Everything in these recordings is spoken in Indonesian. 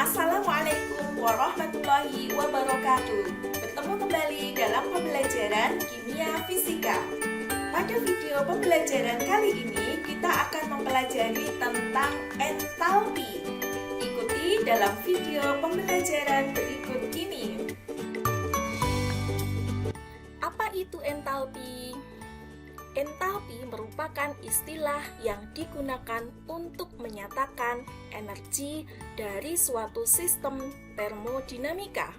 Assalamualaikum warahmatullahi wabarakatuh. Bertemu kembali dalam pembelajaran kimia fisika. Pada video pembelajaran kali ini kita akan mempelajari tentang entalpi. Ikuti dalam video pembelajaran berikut ini. Apa itu entalpi? Entalpi merupakan istilah yang digunakan untuk menyatakan energi dari suatu sistem termodinamika.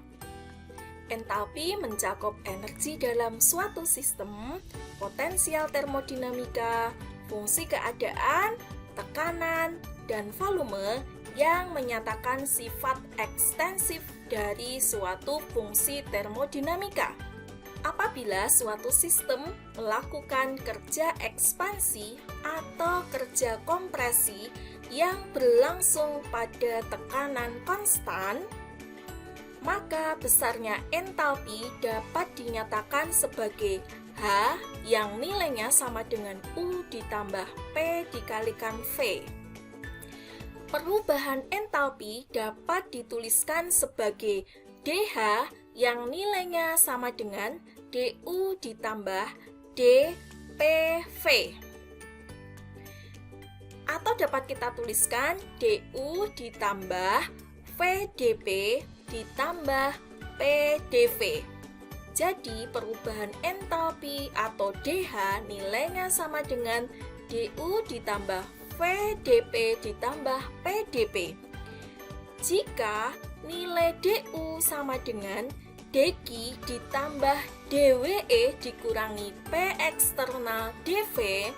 Entalpi mencakup energi dalam suatu sistem, potensial termodinamika, fungsi keadaan, tekanan, dan volume yang menyatakan sifat ekstensif dari suatu fungsi termodinamika. Apabila suatu sistem melakukan kerja ekspansi atau kerja kompresi yang berlangsung pada tekanan konstan, maka besarnya entalpi dapat dinyatakan sebagai H yang nilainya sama dengan U ditambah P dikalikan V. Perubahan entalpi dapat dituliskan sebagai DH yang nilainya sama dengan DU ditambah dPV. Atau dapat kita tuliskan DU ditambah VdP ditambah PdV. Jadi perubahan entalpi atau DH nilainya sama dengan DU ditambah VdP ditambah PdP. Jika nilai DU sama dengan dQ ditambah dWe dikurangi P eksternal dV,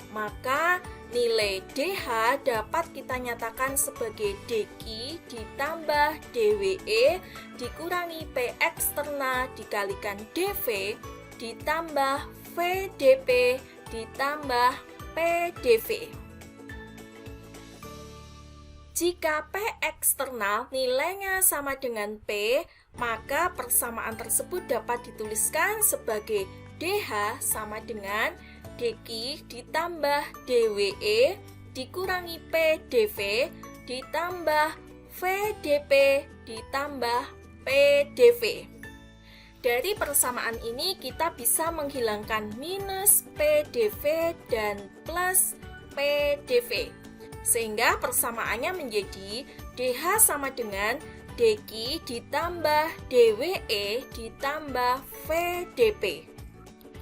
maka nilai DH dapat kita nyatakan sebagai dQ ditambah dWe dikurangi P eksternal dikalikan dV ditambah VdP ditambah PdV. Jika P eksternal nilainya sama dengan P, maka persamaan tersebut dapat dituliskan sebagai DH sama dengan dQ ditambah dWe dikurangi PdV ditambah VdP ditambah PdV. Dari persamaan ini kita bisa menghilangkan minus PdV dan plus PdV. Sehingga persamaannya menjadi DH sama dengan dQ ditambah dWe ditambah VdP.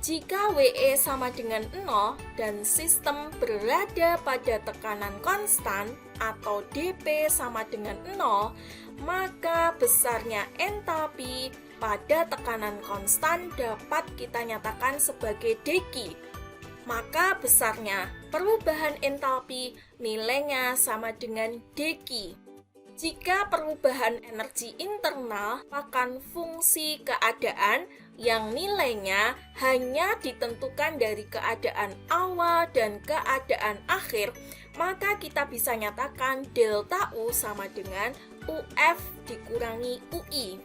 Jika WE sama dengan 0 dan sistem berada pada tekanan konstan atau dP sama dengan 0, maka besarnya entalpi pada tekanan konstan dapat kita nyatakan sebagai dQ. Maka besarnya perubahan entalpi nilainya sama dengan dQ. Jika perubahan energi internal merupakan fungsi keadaan yang nilainya hanya ditentukan dari keadaan awal dan keadaan akhir, maka kita bisa nyatakan delta U sama dengan UF dikurangi UI.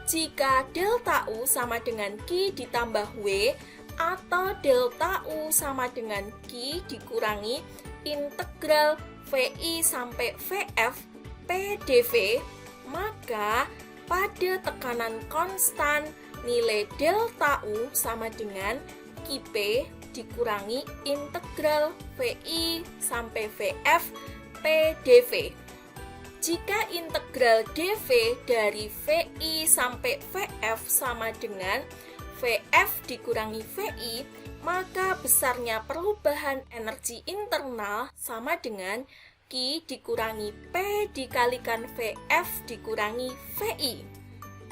Jika delta U sama dengan Q ditambah W atau delta U sama dengan Q dikurangi integral VI sampai VF PdV, maka pada tekanan konstan nilai delta U sama dengan Qp dikurangi integral VI sampai VF PdV. Jika integral dV dari VI sampai VF sama dengan VF dikurangi VI, maka besarnya perubahan energi internal sama dengan Q dikurangi P dikalikan VF dikurangi VI.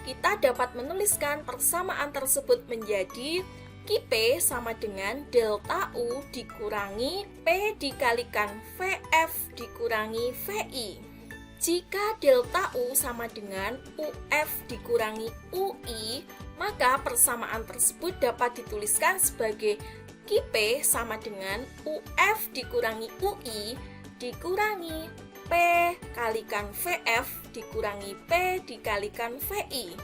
Kita dapat menuliskan persamaan tersebut menjadi Qp sama dengan delta U dikurangi P dikalikan VF dikurangi VI. Jika delta U sama dengan UF dikurangi UI, maka persamaan tersebut dapat dituliskan sebagai Qp sama dengan UF dikurangi UI dikurangi P kalikan VF dikurangi P dikalikan VI.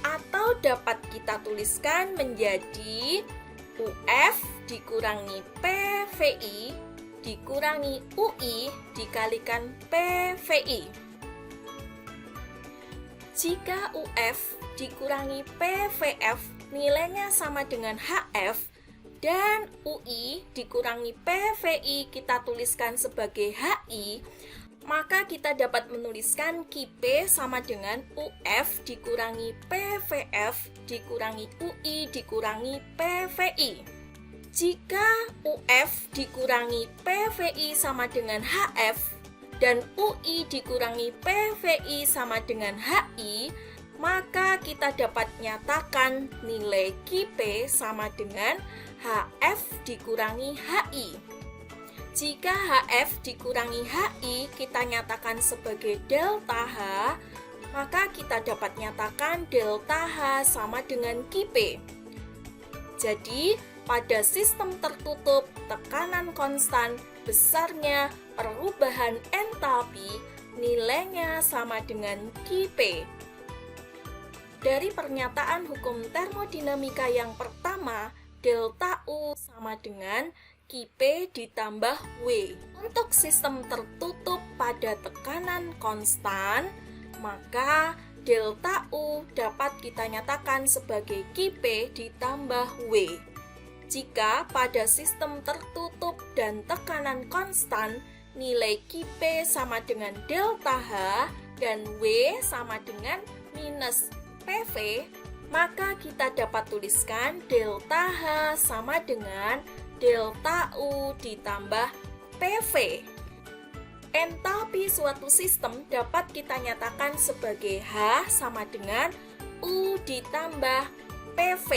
Atau dapat kita tuliskan menjadi UF dikurangi PVI dikurangi UI dikalikan PVI. Jika UF dikurangi PVF nilainya sama dengan HF, dan UI dikurangi PVI kita tuliskan sebagai HI, maka kita dapat menuliskan QP sama dengan UF dikurangi PVF dikurangi UI dikurangi PVI. Jika UF dikurangi PVI sama dengan HF dan UI dikurangi PVI sama dengan HI, maka kita dapat nyatakan nilai QP sama dengan HF dikurangi HI. Jika HF dikurangi HI kita nyatakan sebagai delta H, maka kita dapat nyatakan delta H sama dengan QP. Jadi, pada sistem tertutup tekanan konstan, besarnya perubahan entalpi nilainya sama dengan QP. Dari pernyataan hukum termodinamika yang pertama, delta U sama dengan QP ditambah W. Untuk sistem tertutup pada tekanan konstan, maka delta U dapat kita nyatakan sebagai QP ditambah W. Jika pada sistem tertutup dan tekanan konstan, nilai QP sama dengan delta H dan W sama dengan minus PV, maka kita dapat tuliskan delta H sama dengan delta U ditambah PV. Entalpi suatu sistem dapat kita nyatakan sebagai H sama dengan U ditambah PV.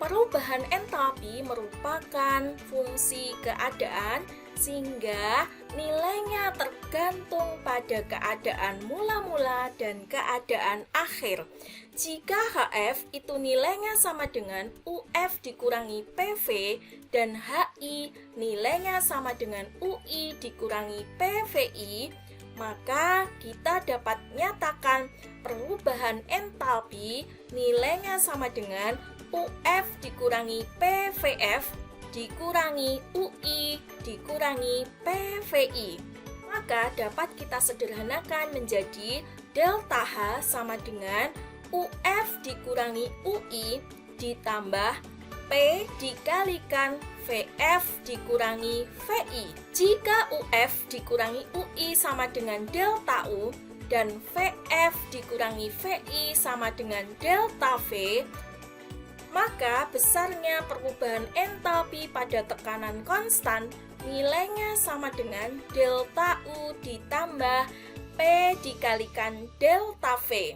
Perubahan entalpi merupakan fungsi keadaan sehingga nilainya tergantung pada keadaan mula-mula dan keadaan akhir. Jika HF itu nilainya sama dengan UF dikurangi PV dan HI nilainya sama dengan UI dikurangi PVI, maka kita dapat nyatakan perubahan entalpi nilainya sama dengan UF dikurangi PVF dikurangi UI dikurangi PVI. Maka dapat kita sederhanakan menjadi delta H sama dengan UF dikurangi UI ditambah P dikalikan VF dikurangi VI. Jika UF dikurangi UI sama dengan delta U dan VF dikurangi VI sama dengan delta V, maka besarnya perubahan entalpi pada tekanan konstan nilainya sama dengan delta U ditambah P dikalikan delta V.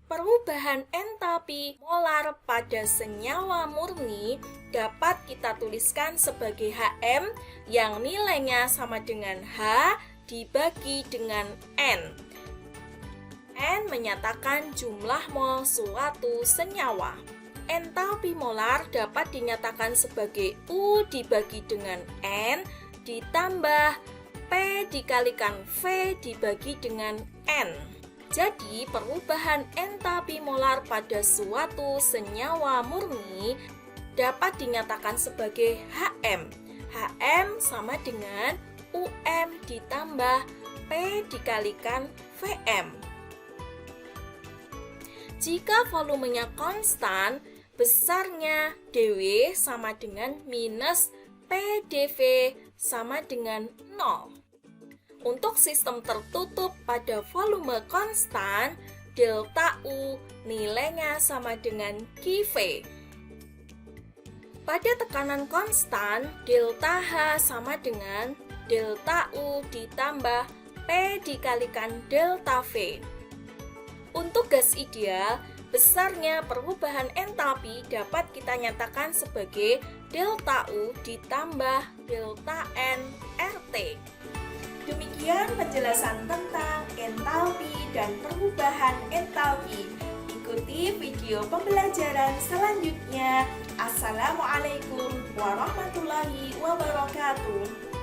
Perubahan entalpi molar pada senyawa murni dapat kita tuliskan sebagai Hm yang nilainya sama dengan H dibagi dengan N. N menyatakan jumlah mol suatu senyawa. Entalpi molar dapat dinyatakan sebagai U dibagi dengan N ditambah P dikalikan V dibagi dengan N. Jadi, perubahan entalpi molar pada suatu senyawa murni dapat dinyatakan sebagai Hm. Hm sama dengan UM ditambah P dikalikan Vm. Jika volumenya konstan, besarnya dW sama dengan minus PdV sama dengan 0. Untuk sistem tertutup pada volume konstan, delta U nilainya sama dengan QV. Pada tekanan konstan, delta H sama dengan delta U ditambah P dikalikan delta V. Untuk gas ideal, besarnya perubahan entalpi dapat kita nyatakan sebagai delta U ditambah delta N RT. Demikian penjelasan tentang entalpi dan perubahan entalpi. Ikuti video pembelajaran selanjutnya. Assalamualaikum warahmatullahi wabarakatuh.